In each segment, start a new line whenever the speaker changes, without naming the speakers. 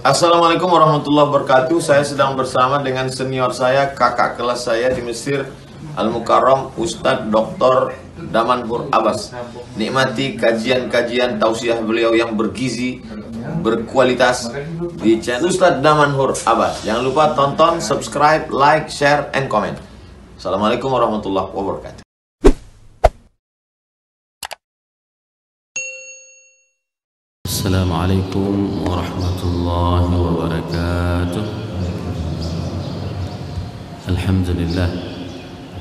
Assalamualaikum warahmatullahi wabarakatuh. Saya sedang bersama dengan senior saya, kakak kelas saya di Mesir, Al-Mukarram, Ustadz Dr. Damanhur Abbas. Nikmati kajian-kajian tausiah beliau yang bergizi, berkualitas di channel Ustadz Damanhur Abbas. Jangan lupa tonton, subscribe, like, share, and comment. Assalamualaikum warahmatullahi wabarakatuh.
Assalamualaikum warahmatullahi wabarakatuh. Alhamdulillah,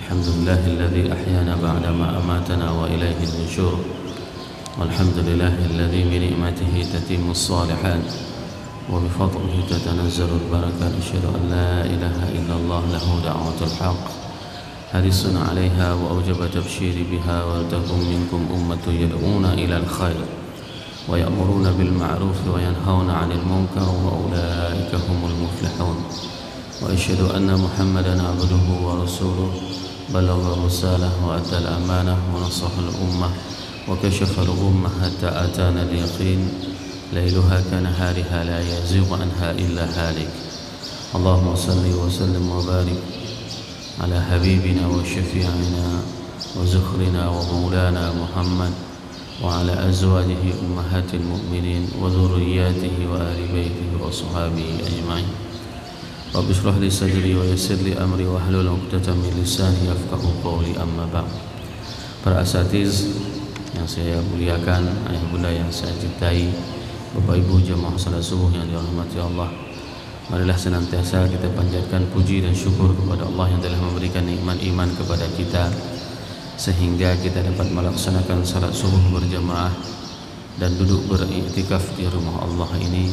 alhamdulillahilladzi ahyana ba'da ma amatana wa ilaihi nusyur. Walhamdulillahilladzi bi ni'matihi tatimmus shalihat wa bi fadlihi tatanazzalul barakat. Asyhadu an la ilaha illallah lahu da'watul haqq harisun 'alaiha wa awjaba tabsyiri biha wa takum minkum ummatun yad'una ilal khair wa ya'muruna bil ma'ruf wa yanhauna 'anil munkar wa ulaika humul muflihun. Wa asyhadu anna Muhammadan 'abduhu wa rasuluh balagha risalah wa atal amanah wa nasaha al ummah wa kashafa al ummah hatta atana al yaqin lailuha kanahariha la yazighu anha illa halik. Allahumma salli wa sallim wa barik ala habibina wa syafi'ina wa zukhrina wa maulana Muhammad wa ala azwajihi ummahatil mu'minin wa dhurriyyatihi wa ahli baitihi wa ashabihi ajma'in. Rabbi shrah li sadri wa yassir li amri wa hlul 'uqdatam min lisani yafqahu qawli, amma ba'd. Para asatiz yang saya muliakan, ayah bunda yang saya cintai, Bapak Ibu jemaah salat subuh yang dirahmati Allah, marilah senantiasa kita panjatkan puji dan syukur kepada Allah yang telah memberikan nikmat iman kepada kita sehingga kita dapat melaksanakan salat subuh berjamaah dan duduk beriktikaf di rumah Allah ini.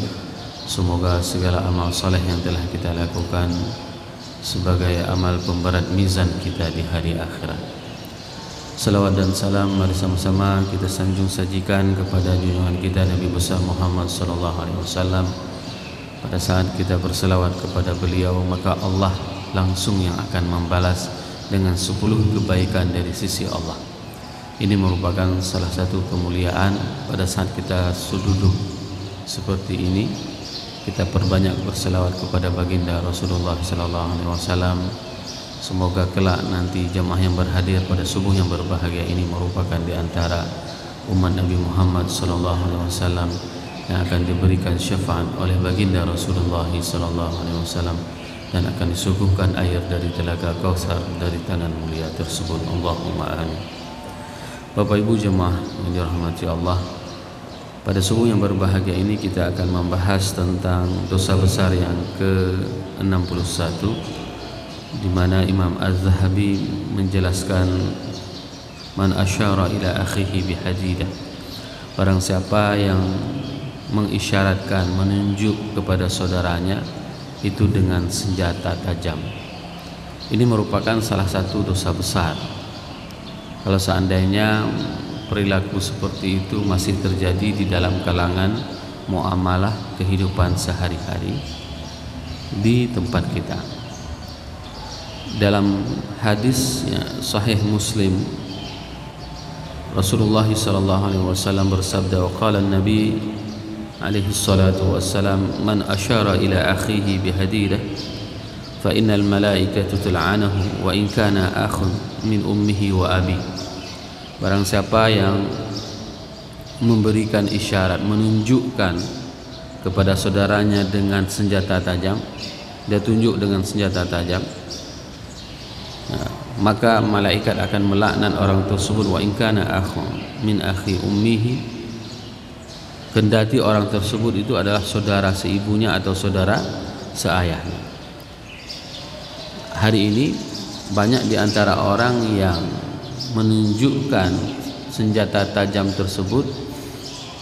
Semoga segala amal saleh yang telah kita lakukan sebagai amal pemberat mizan kita di hari akhirat. Salawat dan salam mari sama-sama kita sanjung sajikan kepada junjungan kita Nabi besar Muhammad sallallahu alaihi wasallam. Pada saat kita berselawat kepada beliau, maka Allah langsung yang akan membalas dengan 10 kebaikan dari sisi Allah. Ini merupakan salah satu kemuliaan pada saat kita duduk seperti ini. Kita perbanyak berselawat kepada baginda Rasulullah sallallahu alaihi wasallam. Semoga kelak nanti jemaah yang berhadir pada subuh yang berbahagia ini merupakan di antara umat Nabi Muhammad sallallahu alaihi wasallam yang akan diberikan syafaat oleh baginda Rasulullah sallallahu alaihi wasallam dan akan disuguhkan air dari telaga Kautsar dari tangan mulia tersebut. Allahumma amin. Bapak Ibu jemaah yang dirahmati Allah, pada subuh yang berbahagia ini kita akan membahas tentang dosa besar yang ke-61, di mana Imam Az-Zahabi menjelaskan man asyara ila akhihi bihadidah, barang siapa yang mengisyaratkan, menunjuk kepada saudaranya itu dengan senjata tajam. Ini merupakan salah satu dosa besar. Kalau seandainya perilaku seperti itu masih terjadi di dalam kalangan muamalah kehidupan sehari-hari di tempat kita. Dalam hadis ya, Sahih Muslim, Rasulullah sallallahu alaihi wasallam bersabda, wa qala an-nabi alaihi salatu wassalam, man asyara ila akhihi bihadidah fa innal malaikata tul'anahu wa in kana akhun min ummihi wa abi. Barang siapa yang memberikan isyarat, menunjukkan kepada saudaranya dengan senjata tajam, dia tunjuk dengan senjata tajam, maka malaikat akan melaknat orang tersebut. Wa in kana akhun min akhi ummihi, kendati orang tersebut itu adalah saudara seibunya atau saudara seayahnya. Hari ini banyak di antara orang yang menunjukkan senjata tajam tersebut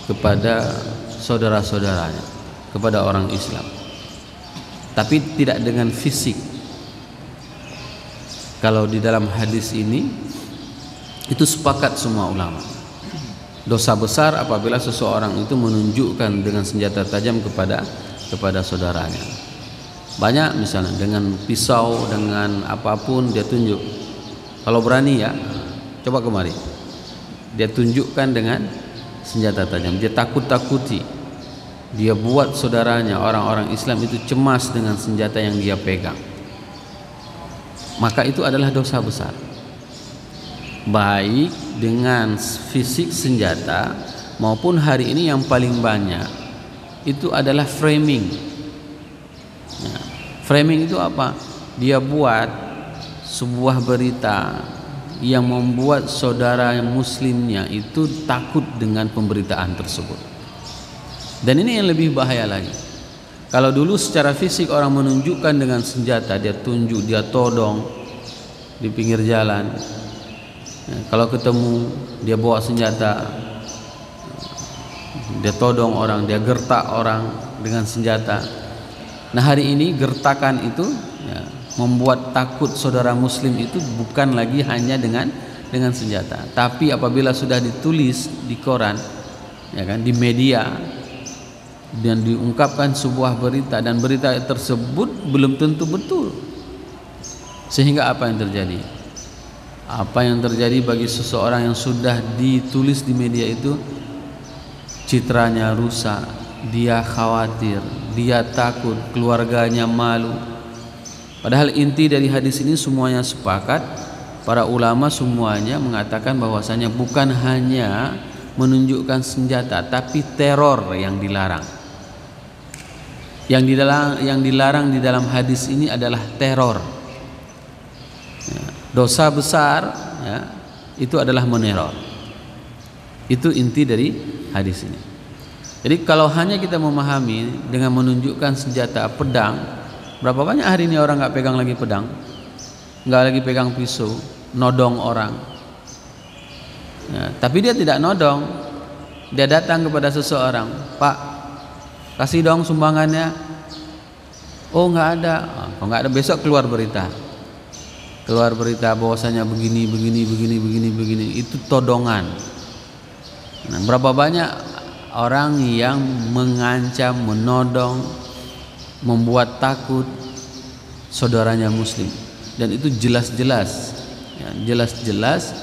kepada saudara-saudaranya, kepada orang Islam, tapi tidak dengan fisik. Kalau di dalam hadis ini itu sepakat semua ulama, dosa besar apabila seseorang itu menunjukkan dengan senjata tajam kepada saudaranya. Banyak misalnya dengan pisau, dengan apapun dia tunjuk. Kalau berani ya, coba kemari. Dia tunjukkan dengan senjata tajam, dia takut-takuti. dia buat saudaranya orang-orang Islam itu cemas dengan senjata yang dia pegang, maka itu adalah dosa besar. Baik dengan fisik senjata maupun hari ini yang paling banyak itu adalah framing. Ya, framing itu apa? Dia buat sebuah berita yang membuat saudara muslimnya itu takut dengan pemberitaan tersebut. Dan ini yang lebih bahaya lagi. Kalau dulu secara fisik orang menunjukkan dengan senjata, dia tunjuk, dia todong di pinggir jalan. Kalau ketemu dia bawa senjata, dia todong orang, dia gertak orang dengan senjata. Nah hari ini gertakan itu ya, membuat takut saudara muslim itu bukan lagi hanya dengan senjata, tapi apabila sudah ditulis di koran, ya kan, di media, dan diungkapkan sebuah berita dan berita tersebut belum tentu betul, sehingga apa yang terjadi? Apa yang terjadi bagi seseorang yang sudah ditulis di media itu, citranya rusak, dia khawatir, dia takut, keluarganya malu. Padahal inti dari hadis ini semuanya sepakat, para ulama semuanya mengatakan bahwasanya bukan hanya menunjukkan senjata, tapi teror yang dilarang. Yang dilarang di dalam hadis ini adalah teror. Ya, dosa besar ya, itu adalah meneror. Itu inti dari hadis ini. Jadi kalau hanya kita memahami dengan menunjukkan senjata pedang, berapa banyak hari ini orang nggak pegang lagi pedang, nggak lagi pegang pisau, nodong orang. Ya, tapi dia tidak nodong, dia datang kepada seseorang, Pak, kasih dong sumbangannya. Oh nggak ada, oh nggak ada, besok keluar berita bahwasanya begini, itu todongan. Nah, berapa banyak orang yang mengancam, menodong, membuat takut saudaranya muslim, dan itu jelas-jelas ya, jelas-jelas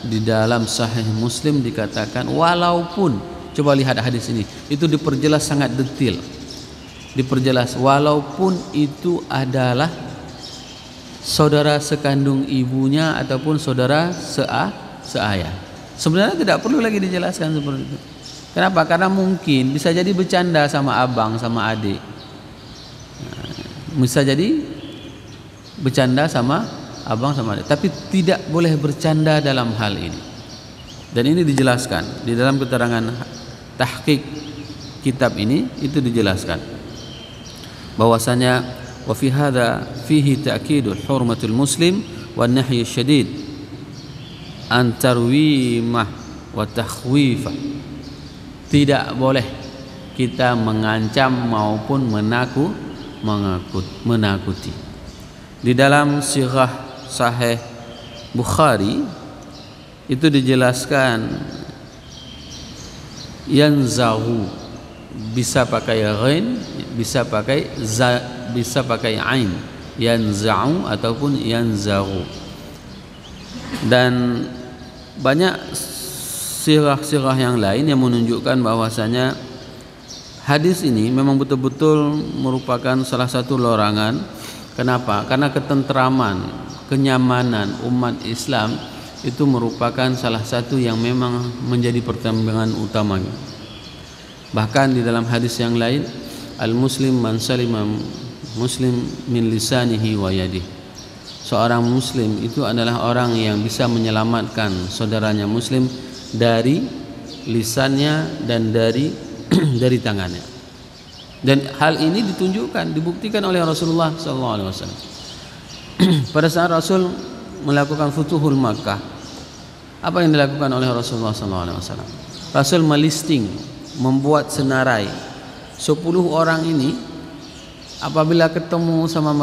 di dalam Sahih Muslim dikatakan, walaupun coba lihat hadis ini, itu diperjelas sangat detail, diperjelas walaupun itu adalah saudara sekandung ibunya ataupun saudara seayah. Sebenarnya tidak perlu lagi dijelaskan seperti itu. Kenapa? Karena mungkin bisa jadi bercanda sama abang sama adik, bisa jadi bercanda sama abang sama adik, tapi tidak boleh bercanda dalam hal ini. Dan ini dijelaskan di dalam keterangan tahqiq kitab ini, itu dijelaskan bahwasanya wa fi hadza fihi ta'kidul hurmatul muslim wan nahyi syadid an tarwimah wa takhwifah. Tidak boleh kita mengancam maupun menakuti. Di dalam sirah Sahih Bukhari itu dijelaskan yanzahu, bisa pakai ghain, bisa pakai bisa pakai ain, yanza'u ataupun yanzahu. Dan banyak sirah-sirah yang lain yang menunjukkan bahwasanya hadis ini memang betul-betul merupakan salah satu larangan. Kenapa? Karena ketentraman, kenyamanan umat Islam itu merupakan salah satu yang memang menjadi pertimbangan utamanya. Bahkan di dalam hadis yang lain, al-muslim man salima muslim min lisanihi wa yadihi. Seorang muslim itu adalah orang yang bisa menyelamatkan saudaranya muslim dari lisannya dan dari tangannya. Dan hal ini ditunjukkan, dibuktikan oleh Rasulullah SAW. Pada saat Rasul melakukan Futuhul Makkah, apa yang dilakukan oleh Rasulullah SAW? Rasul melisting, membuat senarai 10 orang ini. Apabila ketemu sama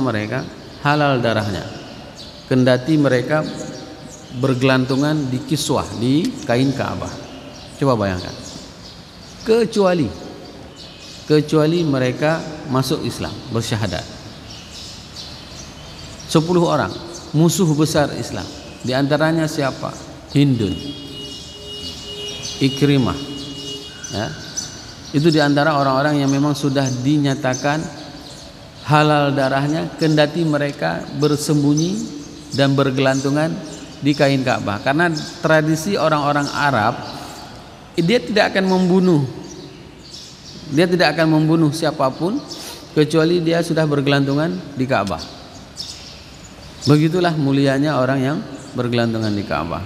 mereka, halal darahnya, kendati mereka bergelantungan di kiswah, di kain Ka'bah. Coba bayangkan, kecuali mereka masuk Islam, bersyahadat. 10 orang musuh besar Islam, di antaranya siapa? Hindun, Ikrimah, Ya. Itu diantara orang-orang yang memang sudah dinyatakan halal darahnya, kendati mereka bersembunyi dan bergelantungan di kain Ka'bah. Karena tradisi orang-orang Arab, dia tidak akan membunuh. Dia tidak akan membunuh siapapun kecuali dia sudah bergelantungan di Ka'bah. Begitulah mulianya orang yang bergelantungan di Ka'bah.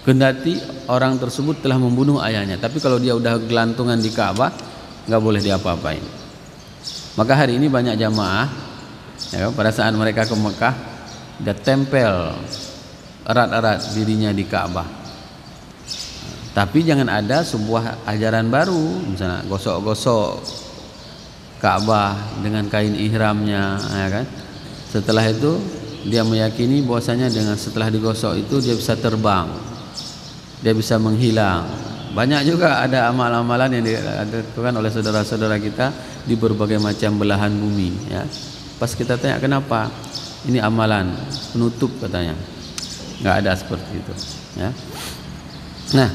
Kendati orang tersebut telah membunuh ayahnya, tapi kalau dia udah gelantungan di Ka'bah, nggak boleh diapa-apain. Maka hari ini banyak jamaah, ya, pada saat mereka ke Mekah, dia tempel erat-erat dirinya di Ka'bah. Tapi jangan ada sebuah ajaran baru, misalnya gosok-gosok Ka'bah dengan kain ihramnya, ya kan? Setelah itu dia meyakini bahwasanya dengan setelah digosok itu dia bisa terbang, dia bisa menghilang. Banyak juga ada amal-amalan yang dilakukan oleh saudara-saudara kita di berbagai macam belahan bumi, ya. Pas kita tanya kenapa, ini amalan penutup katanya. Nggak ada seperti itu, ya. Nah,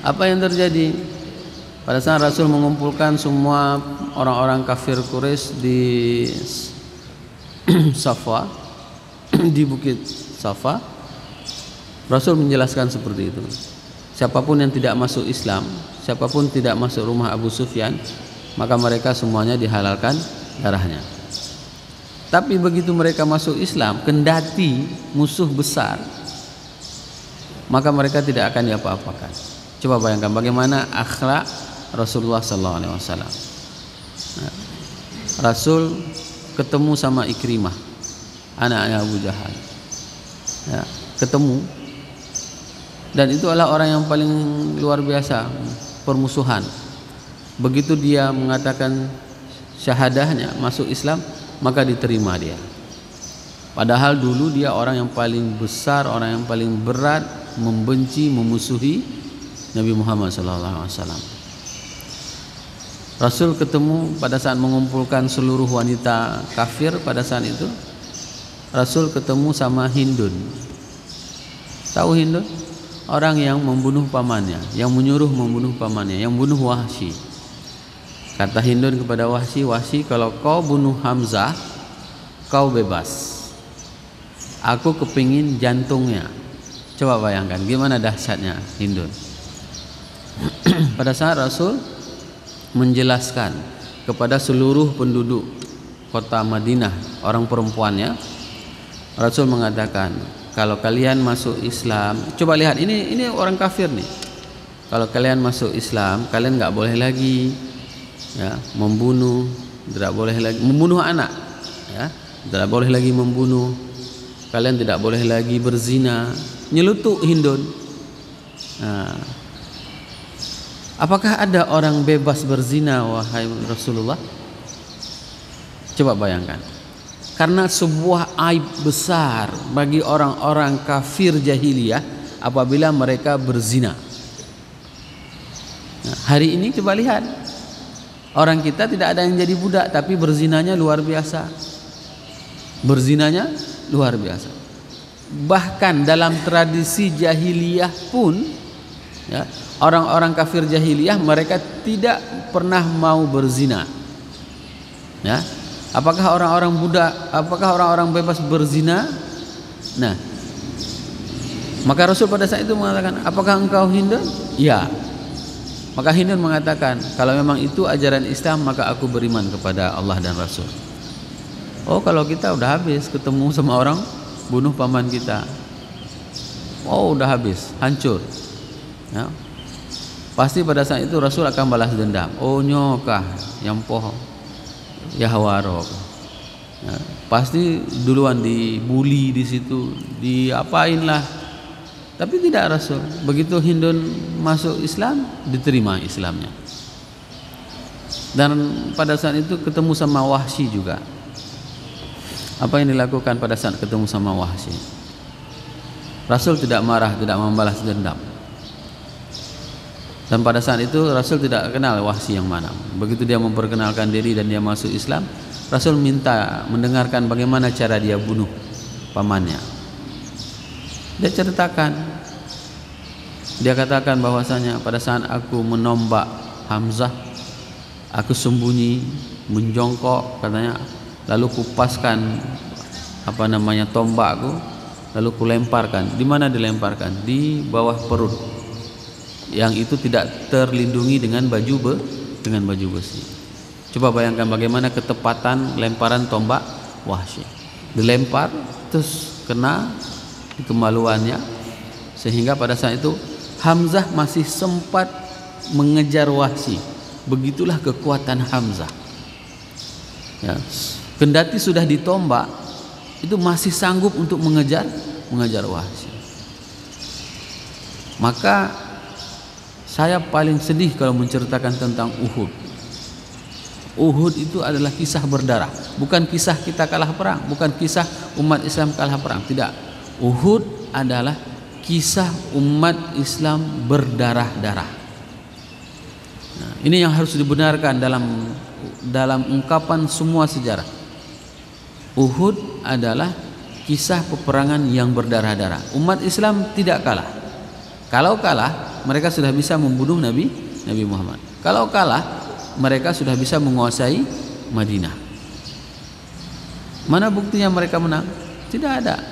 apa yang terjadi pada saat Rasul mengumpulkan semua orang-orang kafir Quraisy di Safa, di bukit Safa, Rasul menjelaskan seperti itu. Siapapun yang tidak masuk Islam, siapapun tidak masuk rumah Abu Sufyan, maka mereka semuanya dihalalkan darahnya. Tapi begitu mereka masuk Islam, kendati musuh besar, maka mereka tidak akan diapa-apakan. Coba bayangkan bagaimana akhlak Rasulullah SAW. Nah, Rasul ketemu sama Ikrimah, anaknya Abu Jahal, ya, ketemu, dan itu adalah orang yang paling luar biasa permusuhan. Begitu dia mengatakan syahadahnya, masuk Islam, maka diterima dia. Padahal dulu dia orang yang paling besar, orang yang paling berat membenci, memusuhi Nabi Muhammad SAW. Rasul ketemu pada saat mengumpulkan seluruh wanita kafir pada saat itu. Rasul ketemu sama Hindun. Tahu Hindun? Orang yang membunuh pamannya, yang menyuruh membunuh pamannya, yang bunuh Wahsy. Kata Hindun kepada Wahsy, Wahsy, kalau kau bunuh Hamzah, kau bebas. Aku kepingin jantungnya. Coba bayangkan gimana dahsyatnya Hindun. Pada saat Rasul menjelaskan kepada seluruh penduduk kota Madinah, orang perempuannya, Rasul mengatakan, kalau kalian masuk Islam, coba lihat, ini orang kafir nih. Kalau kalian masuk Islam, kalian nggak boleh lagi, ya, membunuh, tidak boleh lagi membunuh anak, ya, tidak boleh lagi membunuh. Kalian tidak boleh lagi berzina. Nyelutuk Hindun. Nah, apakah ada orang bebas berzina, wahai Rasulullah? Coba bayangkan. Karena sebuah aib besar bagi orang-orang kafir jahiliyah apabila mereka berzina. Nah, hari ini coba lihat, orang kita tidak ada yang jadi budak, tapi berzinanya luar biasa. Berzinanya luar biasa. Bahkan dalam tradisi jahiliyah pun, ya, orang-orang kafir jahiliyah mereka tidak pernah mau berzina. Ya. Apakah orang-orang budak, apakah orang-orang bebas berzina? Nah, maka Rasul pada saat itu mengatakan, apakah engkau Hindun? Ya. Maka Hindun mengatakan, kalau memang itu ajaran Islam, maka aku beriman kepada Allah dan Rasul. Oh, kalau kita udah habis ketemu sama orang bunuh paman kita, oh udah habis, hancur, ya. Pasti pada saat itu Rasul akan balas dendam. Oh nyokah yang poho Yahwarok, ya, pasti duluan dibully di situ, diapain lah. Tapi tidak, Rasul begitu Hindun masuk Islam, diterima Islamnya. Dan pada saat itu ketemu sama Wahsy juga. Apa yang dilakukan pada saat ketemu sama Wahsy? Rasul tidak marah, tidak membalas dendam. Dan pada saat itu Rasul tidak kenal Wahsy yang mana. Begitu dia memperkenalkan diri dan dia masuk Islam, Rasul minta mendengarkan bagaimana cara dia bunuh pamannya. Dia ceritakan Dia katakan bahwasanya pada saat aku menombak Hamzah, aku sembunyi, menjongkok katanya, lalu kupaskan tombakku, lalu kulemparkan. Di mana dilemparkan? Di bawah perut, yang itu tidak terlindungi dengan baju besi. Coba bayangkan bagaimana ketepatan lemparan tombak Wahsy. Dilempar terus kena di kemaluannya, sehingga pada saat itu Hamzah masih sempat mengejar Wahsy. Begitulah kekuatan Hamzah. Ya, kendati sudah ditombak, itu masih sanggup untuk mengejar Wahsy. Maka saya paling sedih kalau menceritakan tentang Uhud. Uhud itu adalah kisah berdarah, bukan kisah kita kalah perang, bukan kisah umat Islam kalah perang, tidak. Uhud adalah kisah umat Islam berdarah-darah. Nah, ini yang harus dibenarkan dalam ungkapan semua sejarah. Uhud adalah kisah peperangan yang berdarah-darah. Umat Islam tidak kalah. Kalau kalah, mereka sudah bisa membunuh Nabi Muhammad. Kalau kalah, mereka sudah bisa menguasai Madinah. Mana buktinya mereka menang? Tidak ada.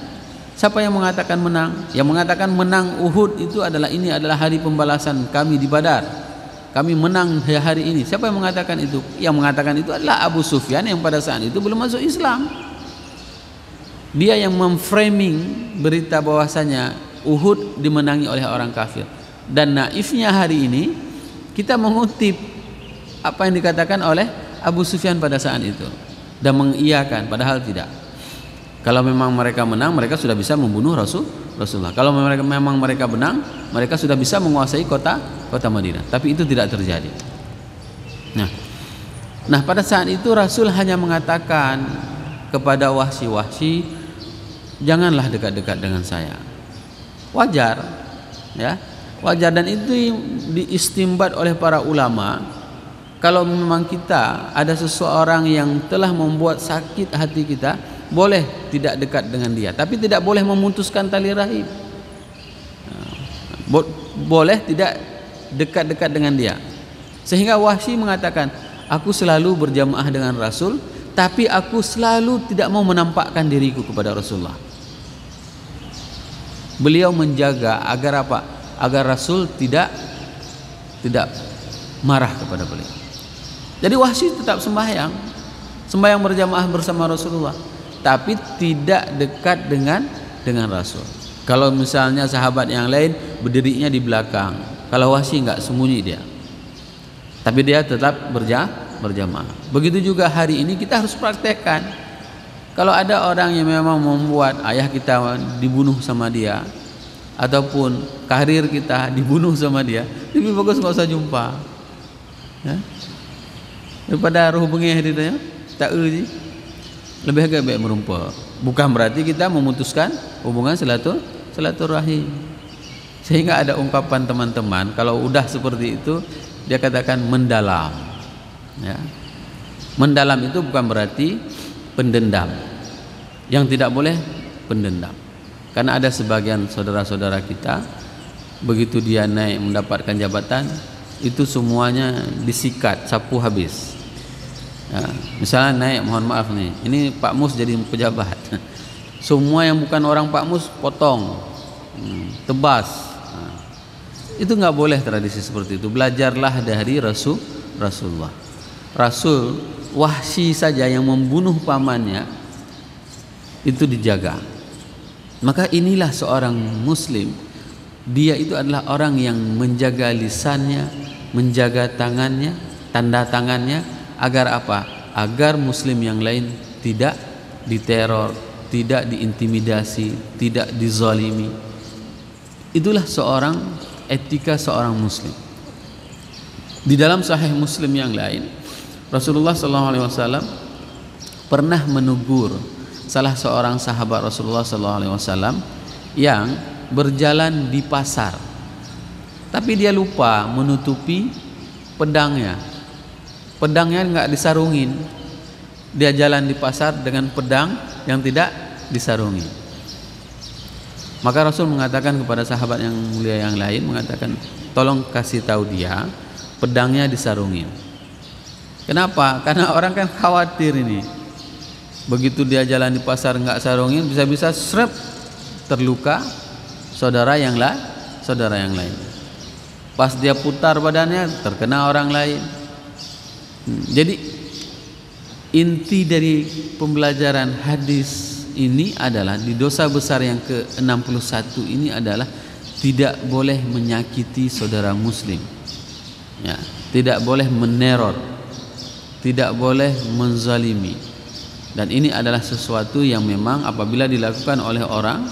Siapa yang mengatakan menang? Yang mengatakan menang Uhud itu adalah ini adalah hari pembalasan kami di Badar. Kami menang hari ini. Siapa yang mengatakan itu? Yang mengatakan itu adalah Abu Sufyan yang pada saat itu belum masuk Islam. Dia yang memframing berita bahwasanya Uhud dimenangi oleh orang kafir. Dan naifnya hari ini kita mengutip apa yang dikatakan oleh Abu Sufyan pada saat itu dan mengiyakan, padahal tidak. Kalau memang mereka menang, mereka sudah bisa membunuh Rasulullah. Kalau memang mereka menang, mereka sudah bisa menguasai kota Madinah. Tapi itu tidak terjadi. Nah pada saat itu Rasul hanya mengatakan kepada Wahsy, janganlah dekat-dekat dengan saya. Wajar, ya, wajar, dan itu diistimbat oleh para ulama. Kalau memang kita ada seseorang yang telah membuat sakit hati kita, boleh tidak dekat dengan dia, tapi tidak boleh memutuskan tali rahim. Boleh tidak dekat-dekat dengan dia. Sehingga Wahsy mengatakan, aku selalu berjamaah dengan Rasul, tapi aku selalu tidak mau menampakkan diriku kepada Rasulullah. Beliau menjaga agar apa? Agar Rasul tidak marah kepada beliau. Jadi Wahsy tetap sembahyang berjamaah bersama Rasulullah, tapi tidak dekat dengan Rasul. Kalau misalnya sahabat yang lain berdirinya di belakang, kalau Wahsy enggak, sembunyi dia, tapi dia tetap berjamaah. Begitu juga hari ini kita harus praktekkan. Kalau ada orang yang memang membuat ayah kita dibunuh sama dia, ataupun karir kita dibunuh sama dia, lebih bagus nggak usah jumpa, ya? Daripada roh bengih ditanya tak uji, lebih agak baik merumpah. Bukan berarti kita memutuskan hubungan silaturahim. Sehingga ada ungkapan teman-teman, kalau udah seperti itu dia katakan mendalam, ya. Mendalam itu bukan berarti pendendam. Yang tidak boleh pendendam. Karena ada sebagian saudara-saudara kita, begitu dia naik mendapatkan jabatan, itu semuanya disikat, sapu habis. Ya, misalnya naik, mohon maaf nih, ini Pak Mus jadi pejabat. Semua yang bukan orang Pak Mus potong, tebas. Nah, itu nggak boleh tradisi seperti itu. Belajarlah dari Rasulullah. Rasul Wahsy saja yang membunuh pamannya itu dijaga. Maka inilah seorang muslim. Dia itu adalah orang yang menjaga lisannya, menjaga tangannya, tanda tangannya, agar apa? Agar muslim yang lain tidak diteror, tidak diintimidasi, tidak dizalimi. Itulah etika seorang muslim. Di dalam Sahih Muslim yang lain, Rasulullah SAW pernah menegur salah seorang sahabat Rasulullah SAW yang berjalan di pasar, tapi dia lupa menutupi pedangnya. Pedangnya nggak disarungin. Dia jalan di pasar dengan pedang yang tidak disarungi. Maka Rasul mengatakan kepada sahabat yang mulia yang lain, mengatakan, tolong kasih tahu dia pedangnya disarungin. Kenapa? Karena orang kan khawatir ini. Begitu dia jalan di pasar nggak sarungin, bisa-bisa srep terluka saudara yang lain. Pas dia putar badannya terkena orang lain. Jadi inti dari pembelajaran hadis ini adalah di dosa besar yang ke-61 ini adalah tidak boleh menyakiti saudara muslim, ya, tidak boleh meneror, tidak boleh menzalimi. Dan ini adalah sesuatu yang memang apabila dilakukan oleh orang,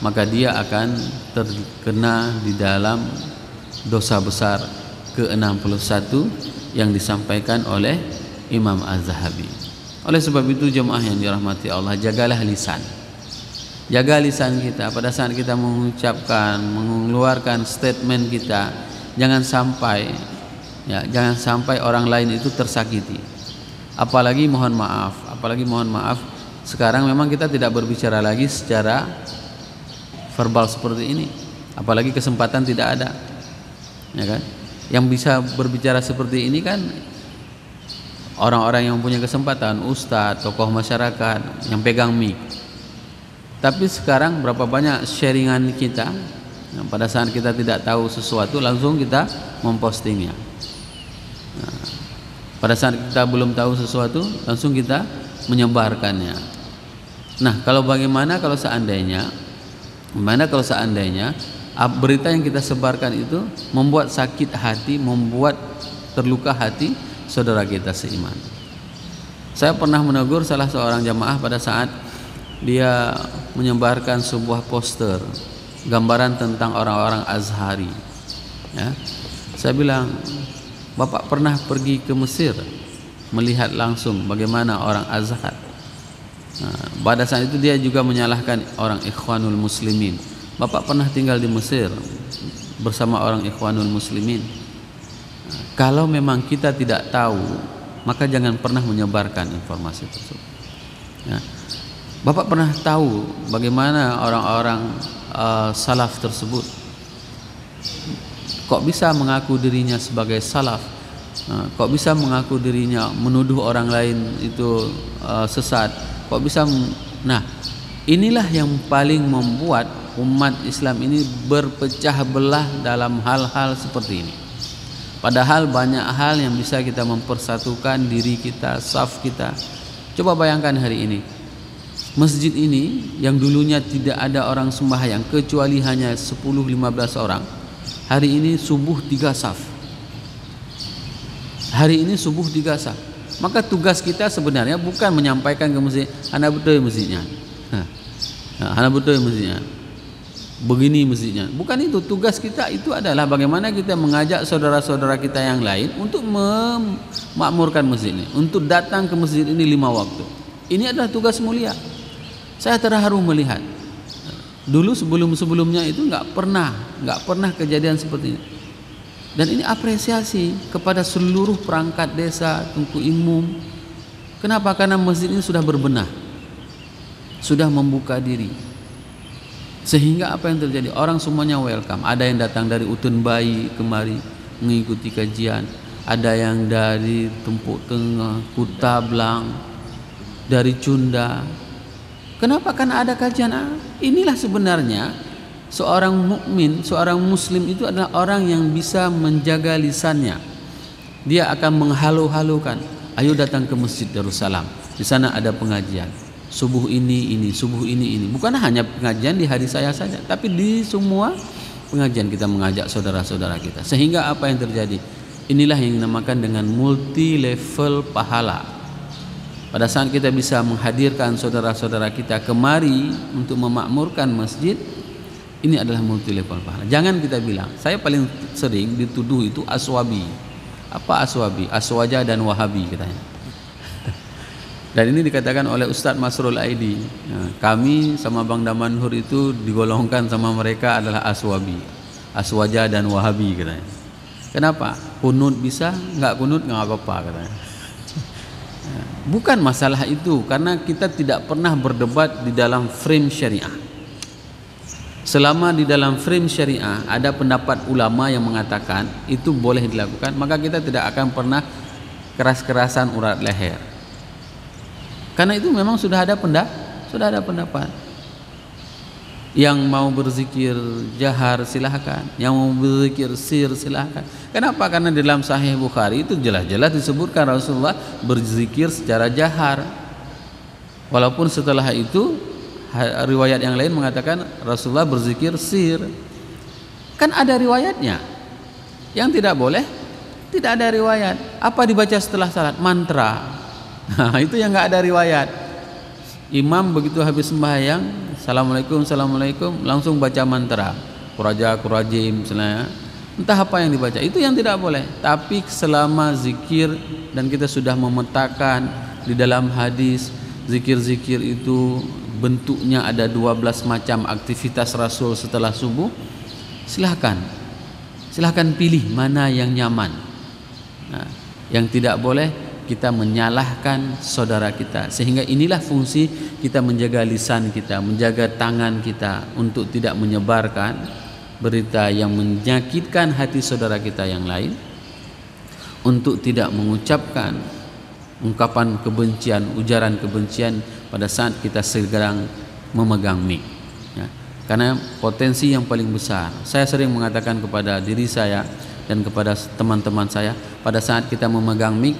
maka dia akan terkena di dalam dosa besar ke-61 yang disampaikan oleh Imam Az-Zahabi. Oleh sebab itu jemaah yang dirahmati Allah, jagalah lisan. Jaga lisan kita pada saat kita mengucapkan, mengeluarkan statement kita. Jangan sampai orang lain itu tersakiti. Apalagi mohon maaf, sekarang memang kita tidak berbicara lagi secara verbal seperti ini. Apalagi kesempatan tidak ada. Ya kan? Yang bisa berbicara seperti ini kan orang-orang yang punya kesempatan, ustadz, tokoh masyarakat yang pegang mic. Tapi sekarang berapa banyak sharingan kita, nah, pada saat kita tidak tahu sesuatu langsung kita mempostingnya. Nah, pada saat kita belum tahu sesuatu langsung kita menyebarkannya. Nah, bagaimana kalau seandainya berita yang kita sebarkan itu membuat sakit hati, membuat terluka hati saudara kita seiman. Saya pernah menegur salah seorang jamaah pada saat dia menyebarkan sebuah poster gambaran tentang orang-orang Azhari. Ya. Saya bilang, Bapak pernah pergi ke Mesir melihat langsung bagaimana orang Azhar. Nah, pada saat itu dia juga menyalahkan orang Ikhwanul Muslimin. Bapak pernah tinggal di Mesir bersama orang Ikhwanul Muslimin. Kalau memang kita tidak tahu, maka jangan pernah menyebarkan informasi tersebut. Ya. Bapak pernah tahu bagaimana orang-orang salaf tersebut? Kok bisa mengaku dirinya sebagai salaf? Kok bisa mengaku dirinya menuduh orang lain itu sesat? Kok bisa? Nah, inilah yang paling membuat umat Islam ini berpecah belah dalam hal-hal seperti ini. Padahal banyak hal yang bisa kita mempersatukan diri kita, saf kita. Coba bayangkan hari ini, masjid ini yang dulunya tidak ada orang sembahyang kecuali hanya 10-15 orang. Hari ini subuh 3 saf. Hari ini subuh 3 saf. Maka tugas kita sebenarnya bukan menyampaikan ke masjid, "Ana betul masjidnya." Ana betul masjidnya. Begini masjidnya. Bukan itu, tugas kita itu adalah bagaimana kita mengajak saudara-saudara kita yang lain untuk memakmurkan masjid ini, untuk datang ke masjid ini 5 waktu. Ini adalah tugas mulia. Saya terharu melihat dulu sebelumnya itu nggak pernah kejadian seperti ini. Dan ini apresiasi kepada seluruh perangkat desa, tungku imum. Kenapa? Karena masjid ini sudah berbenah, sudah membuka diri. Sehingga apa yang terjadi? Orang semuanya welcome. Ada yang datang dari Utun Bayi kemari mengikuti kajian, ada yang dari Tempuk Tengah, Kuta Blang, dari Cunda. Kenapa? Karena ada kajian. Inilah sebenarnya seorang mukmin, seorang muslim itu adalah orang yang bisa menjaga lisannya. Dia akan menghalu-halukan, ayo datang ke Masjid Darussalam. Di sana ada pengajian. Subuh ini, subuh ini. Bukan hanya pengajian di hari saya saja, tapi di semua pengajian kita mengajak saudara-saudara kita. Sehingga apa yang terjadi? Inilah yang dinamakan dengan multi level pahala. Pada saat kita bisa menghadirkan saudara-saudara kita kemari untuk memakmurkan masjid, ini adalah multi level pahala. Jangan kita bilang, saya paling sering dituduh itu aswabi. Apa aswabi? Aswaja dan wahabi katanya. Dan ini dikatakan oleh Ustadz Masrul Aidi. Kami sama Bang Damanhur itu digolongkan sama mereka adalah aswabi, aswaja dan wahabi katanya. Kenapa? Kunut bisa, nggak kunut nggak apa-apa katanya. Bukan masalah itu, karena kita tidak pernah berdebat di dalam frame syariah. selama di dalam frame syariah ada pendapat ulama yang mengatakan itu boleh dilakukan, maka kita tidak akan pernah keras-kerasan urat leher. Karena itu memang sudah ada pendapat. Yang mau berzikir jahar silahkan, yang mau berzikir sir silahkan. Kenapa? Karena di dalam Sahih Bukhari itu jelas-jelas disebutkan Rasulullah berzikir secara jahar. Walaupun setelah itu riwayat yang lain mengatakan Rasulullah berzikir sir. Kan ada riwayatnya. Yang tidak boleh, tidak ada riwayat. Apa dibaca setelah salat? Mantra. Nah, itu yang nggak ada riwayat. Imam begitu habis sembahyang, assalamualaikum, assalamualaikum, langsung baca mantra, kuraja, kurajim, misalnya. Entah apa yang dibaca, itu yang tidak boleh. Tapi selama zikir dan kita sudah memetakan di dalam hadis zikir-zikir itu bentuknya ada 12 macam aktivitas Rasul setelah subuh, silahkan pilih mana yang nyaman. Nah, yang tidak boleh kita menyalahkan saudara kita, sehingga inilah fungsi kita menjaga lisan kita, menjaga tangan kita untuk tidak menyebarkan berita yang menyakitkan hati saudara kita yang lain, untuk tidak mengucapkan ungkapan kebencian, ujaran kebencian pada saat kita sedang memegang mic, ya. Karena potensi yang paling besar, saya sering mengatakan kepada diri saya dan kepada teman-teman saya, pada saat kita memegang mic,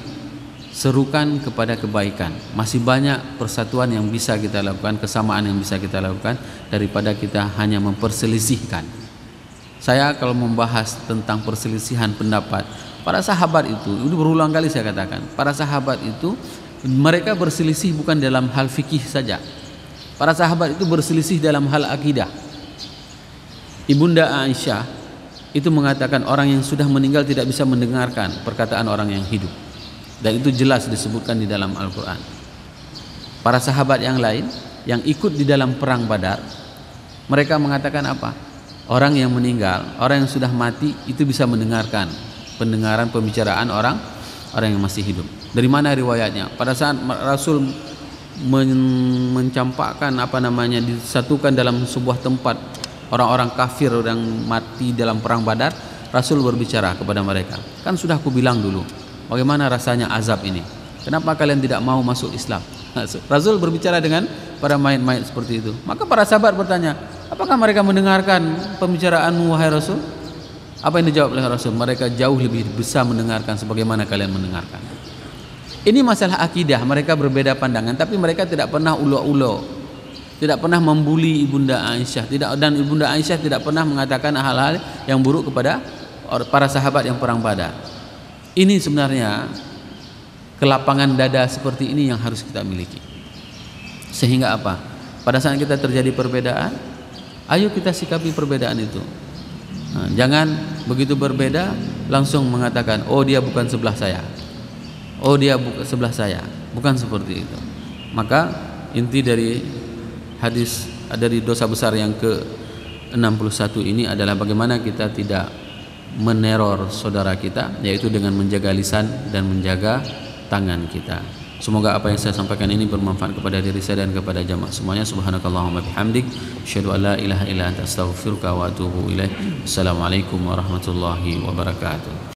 serukan kepada kebaikan. Masih banyak persatuan yang bisa kita lakukan, kesamaan yang bisa kita lakukan, daripada kita hanya memperselisihkan. Saya kalau membahas tentang perselisihan pendapat, para sahabat itu berulang kali saya katakan, para sahabat itu mereka berselisih bukan dalam hal fikih saja. Para sahabat itu berselisih dalam hal akidah. Ibunda Aisyah itu mengatakan orang yang sudah meninggal tidak bisa mendengarkan perkataan orang yang hidup. Dan itu jelas disebutkan di dalam Al-Quran. Para sahabat yang lain yang ikut di dalam perang Badar, mereka mengatakan apa? Orang yang meninggal, orang yang sudah mati itu bisa mendengarkan pendengaran pembicaraan orang yang masih hidup. Dari mana riwayatnya? Pada saat Rasul mencampakkan disatukan dalam sebuah tempat orang-orang kafir yang mati dalam perang Badar, Rasul berbicara kepada mereka. Kan sudah aku bilang dulu, bagaimana rasanya azab ini? Kenapa kalian tidak mau masuk Islam? Rasul berbicara dengan para mayit-mayit seperti itu. Maka para sahabat bertanya, apakah mereka mendengarkan pembicaraanmu wahai Rasul? Apa yang dijawab oleh Rasul? Mereka jauh lebih bisa mendengarkan sebagaimana kalian mendengarkan. Ini masalah akidah, mereka berbeda pandangan, tapi mereka tidak pernah ulo-ulo, tidak pernah membuli Ibunda Aisyah, dan Ibunda Aisyah tidak pernah mengatakan hal-hal yang buruk kepada para sahabat yang perang Badar. Ini sebenarnya kelapangan dada seperti ini yang harus kita miliki. Sehingga apa? Pada saat kita terjadi perbedaan, ayo kita sikapi perbedaan itu. Nah, jangan begitu berbeda langsung mengatakan, oh dia bukan sebelah saya, oh dia bukan sebelah saya. Bukan seperti itu. Maka inti dari hadis dari dosa besar yang ke-61 ini adalah bagaimana kita tidak meneror saudara kita, yaitu dengan menjaga lisan dan menjaga tangan kita. Semoga apa yang saya sampaikan ini bermanfaat kepada diri saya dan kepada jamaah semuanya. Subhanakallahumma bihamdik, asyhadu an la ilaha illa anta astaghfiruka wa atubu ilaik. Assalamualaikum warahmatullahi wabarakatuh.